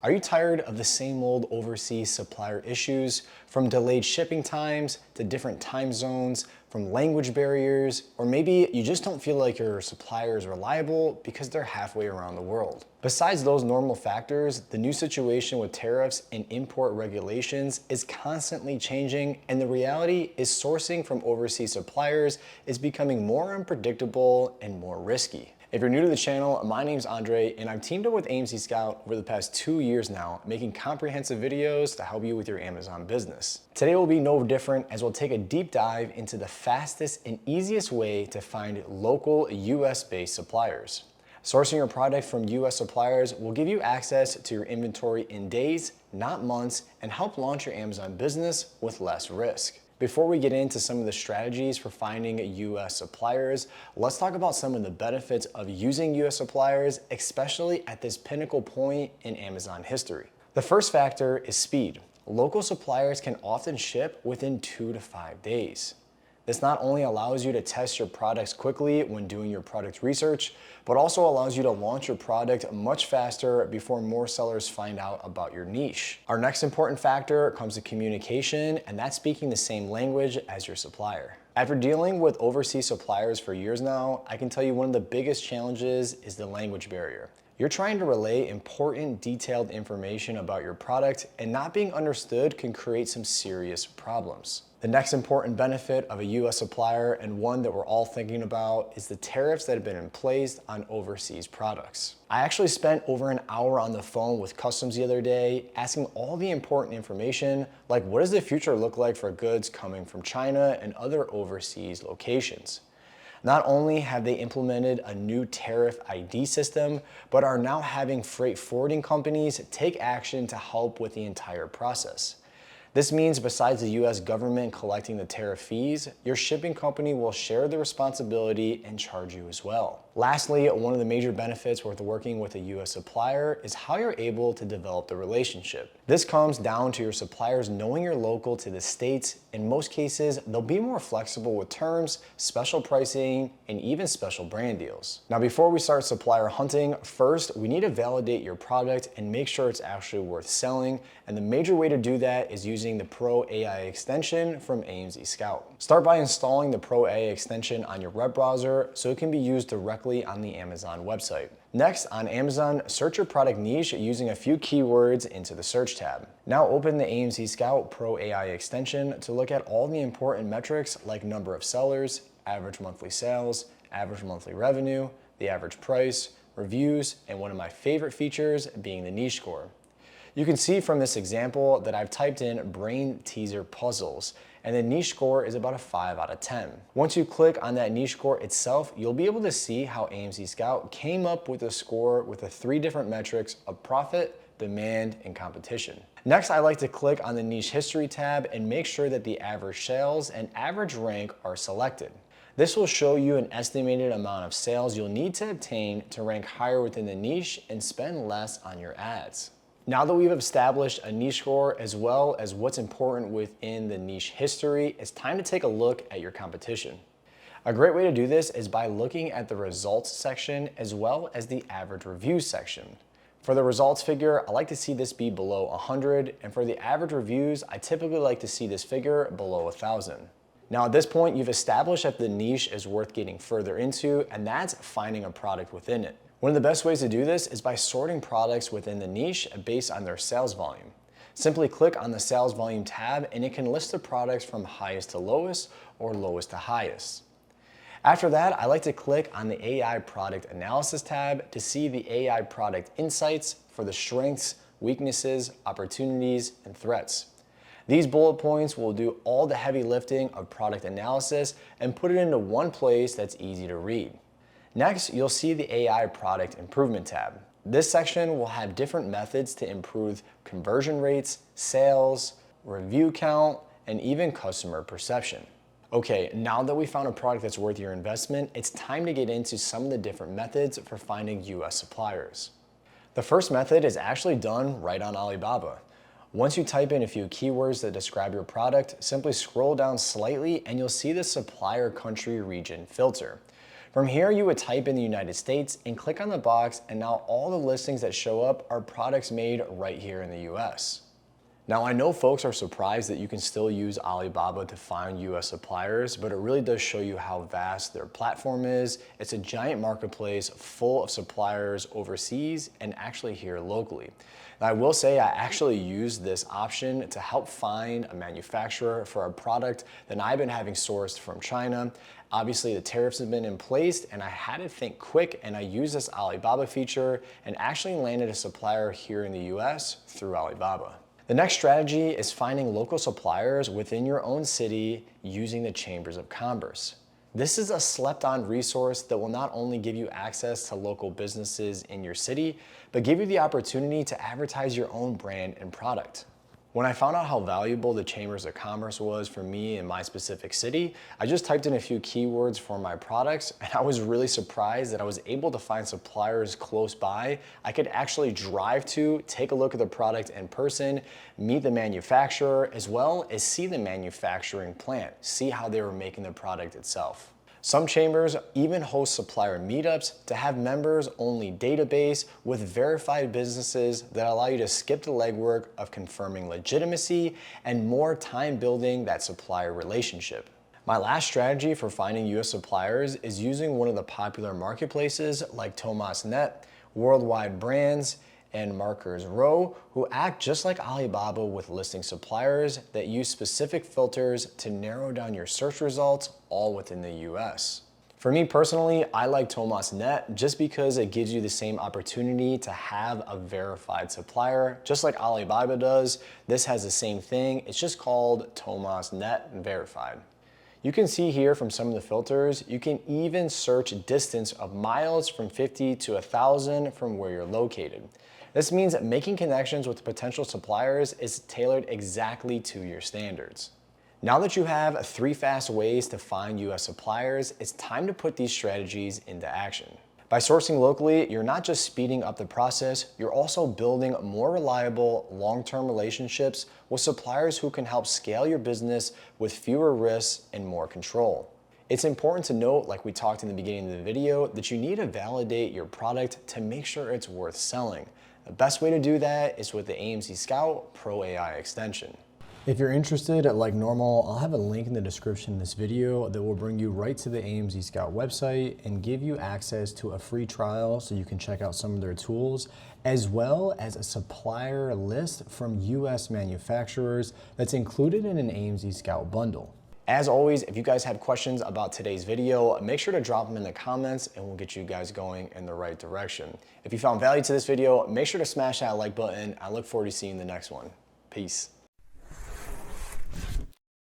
Are you tired of the same old overseas supplier issues, from delayed shipping times to different time zones, from language barriers, or maybe you just don't feel like your supplier is reliable because they're halfway around the world? Besides those normal factors, the new situation with tariffs and import regulations is constantly changing, and the reality is sourcing from overseas suppliers is becoming more unpredictable and more risky. If you're new to the channel, my name's Andre, and I've teamed up with AMZ Scout over the past 2 years now, making comprehensive videos to help you with your Amazon business. Today will be no different, as we'll take a deep dive into the fastest and easiest way to find local US-based suppliers. Sourcing your product from US suppliers will give you access to your inventory in days, not months, and help launch your Amazon business with less risk. Before we get into some of the strategies for finding US suppliers, let's talk about some of the benefits of using US suppliers, especially at this pinnacle point in Amazon history. The first factor is speed. Local suppliers can often ship within 2 to 5 days. This not only allows you to test your products quickly when doing your product research, but also allows you to launch your product much faster before more sellers find out about your niche. Our next important factor comes to communication, and that's speaking the same language as your supplier. After dealing with overseas suppliers for years now, I can tell you one of the biggest challenges is the language barrier. You're trying to relay important, detailed information about your product, and not being understood can create some serious problems. The next important benefit of a US supplier, and one that we're all thinking about, is the tariffs that have been in place on overseas products. I actually spent over an hour on the phone with customs the other day, asking all the important information, like what does the future look like for goods coming from China and other overseas locations. Not only have they implemented a new tariff ID system, but are now having freight forwarding companies take action to help with the entire process. This means besides the US government collecting the tariff fees, your shipping company will share the responsibility and charge you as well. Lastly, one of the major benefits with working with a US supplier is how you're able to develop the relationship. This comes down to your suppliers knowing you're local to the States. In most cases, they'll be more flexible with terms, special pricing, and even special brand deals. Now, before we start supplier hunting, first, we need to validate your product and make sure it's actually worth selling. And the major way to do that is using the Pro AI extension from AMZ Scout. Start by installing the Pro AI extension on your web browser so it can be used directly on the Amazon website. Next, on Amazon, search your product niche using a few keywords into the search tab. Now open the AMZ Scout Pro AI extension to look at all the important metrics like number of sellers, average monthly sales, average monthly revenue, the average price, reviews, and one of my favorite features being the niche score. You can see from this example that I've typed in brain teaser puzzles, and the niche score is about a 5 out of 10. Once you click on that niche score itself, you'll be able to see how AMZ Scout came up with a score with the 3 different metrics of profit, demand, and competition. Next, I like to click on the niche history tab and make sure that the average sales and average rank are selected. This will show you an estimated amount of sales you'll need to obtain to rank higher within the niche and spend less on your ads. Now that we've established a niche score as well as what's important within the niche history, it's time to take a look at your competition. A great way to do this is by looking at the results section as well as the average reviews section. For the results figure, I like to see this be below 100, and for the average reviews, I typically like to see this figure below 1,000. Now at this point, you've established that the niche is worth getting further into, and that's finding a product within it. One of the best ways to do this is by sorting products within the niche based on their sales volume. Simply click on the sales volume tab and it can list the products from highest to lowest or lowest to highest. After that, I like to click on the AI product analysis tab to see the AI product insights for the strengths, weaknesses, opportunities, and threats. These bullet points will do all the heavy lifting of product analysis and put it into one place that's easy to read. Next, you'll see the AI product improvement tab. This section will have different methods to improve conversion rates, sales, review count, and even customer perception. Okay, now that we found a product that's worth your investment, it's time to get into some of the different methods for finding US suppliers. The first method is actually done right on Alibaba. Once you type in a few keywords that describe your product, simply scroll down slightly and you'll see the supplier country region filter. From here, you would type in the United States and click on the box, and now all the listings that show up are products made right here in the US. Now, I know folks are surprised that you can still use Alibaba to find US suppliers, but it really does show you how vast their platform is. It's a giant marketplace full of suppliers overseas and actually here locally. Now, I will say I actually used this option to help find a manufacturer for a product that I've been having sourced from China. Obviously, the tariffs have been in place, and I had to think quick, and I used this Alibaba feature and actually landed a supplier here in the US through Alibaba. The next strategy is finding local suppliers within your own city using the chambers of commerce. This is a slept-on resource that will not only give you access to local businesses in your city, but give you the opportunity to advertise your own brand and product. When I found out how valuable the chambers of commerce was for me in my specific city, I just typed in a few keywords for my products, and I was really surprised that I was able to find suppliers close by I could actually drive to, take a look at the product in person, meet the manufacturer, as well as see the manufacturing plant, see how they were making the product itself. Some chambers even host supplier meetups to have members-only database with verified businesses that allow you to skip the legwork of confirming legitimacy and more time building that supplier relationship. My last strategy for finding US suppliers is using one of the popular marketplaces like Tomas.net, Worldwide Brands, and Markers Row, who act just like Alibaba with listing suppliers that use specific filters to narrow down your search results all within the US. For me personally, I like Tomas.net just because it gives you the same opportunity to have a verified supplier, just like Alibaba does. This has the same thing, it's just called Tomas.net Verified. You can see here from some of the filters, you can even search distance of miles from 50 to 1,000 from where you're located. This means that making connections with potential suppliers is tailored exactly to your standards. Now that you have 3 fast ways to find US suppliers, it's time to put these strategies into action. By sourcing locally, you're not just speeding up the process, you're also building more reliable, long-term relationships with suppliers who can help scale your business with fewer risks and more control. It's important to note, like we talked in the beginning of the video, that you need to validate your product to make sure it's worth selling. The best way to do that is with the AMZ Scout Pro AI extension. If you're interested, like normal, I'll have a link in the description of this video that will bring you right to the AMZ Scout website and give you access to a free trial so you can check out some of their tools, as well as a supplier list from US manufacturers that's included in an AMZ Scout bundle. As always, if you guys have questions about today's video, make sure to drop them in the comments and we'll get you guys going in the right direction. If you found value to this video, make sure to smash that like button. I look forward to seeing the next one. Peace.